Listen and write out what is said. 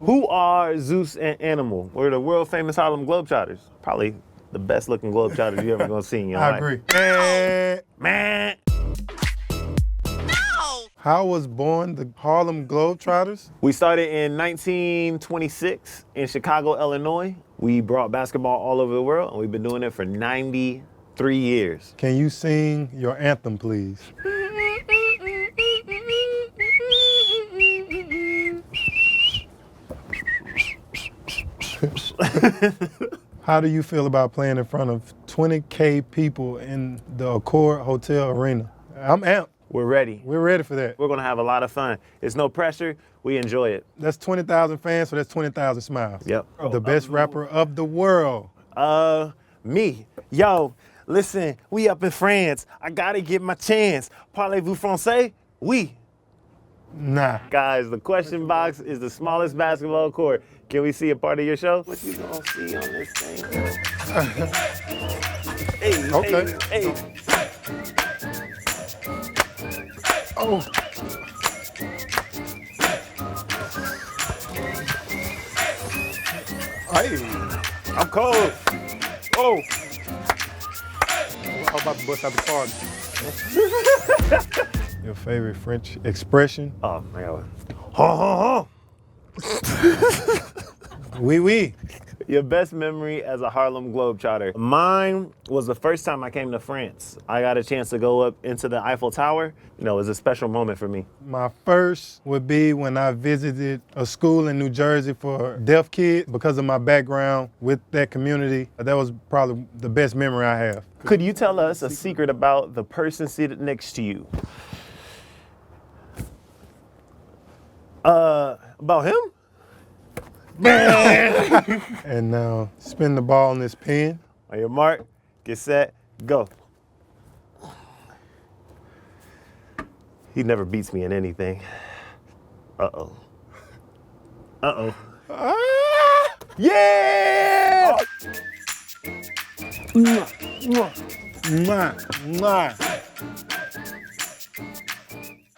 Who are Zeus and Animal? We're the world famous Harlem Globetrotters. Probably the best looking Globetrotters you ever gonna see in your life. I agree. Man. How was born the Harlem Globetrotters? We started in 1926 in Chicago, Illinois. We brought basketball all over the world, and we've been doing it for 93 years. Can you sing your anthem, please? How do you feel about playing in front of 20K people in the Accord Hotel Arena? I'm amped. We're ready. We're ready for that. We're gonna have a lot of fun. It's no pressure. We enjoy it. That's 20,000 fans, so that's 20,000 smiles. Yep. The best rapper of the world. Me. Yo, listen, we up in France. I gotta get my chance. Parlez-vous français? Oui. Nah. Guys, the question box is the smallest basketball court. Can we see a part of your show? What you gonna see on this thing? Hey, Okay. hey. Oh. Hey. I'm cold. Oh. How about to bust out the party? Your favorite French expression? Oh my God. Ha ha ha. Oui, oui. Your best memory as a Harlem Globetrotter. Mine was the first time I came to France. I got a chance to go up into the Eiffel Tower. You know, it was a special moment for me. My first would be when I visited a school in New Jersey for deaf kids because of my background with that community. That was probably the best memory I have. Could you tell us a secret about the person seated next to you? About him? And now spin the ball in this pen. On your mark, get set, go. He never beats me in anything. Uh-oh. Uh-oh. Yeah! Mwah, mwah, mwah.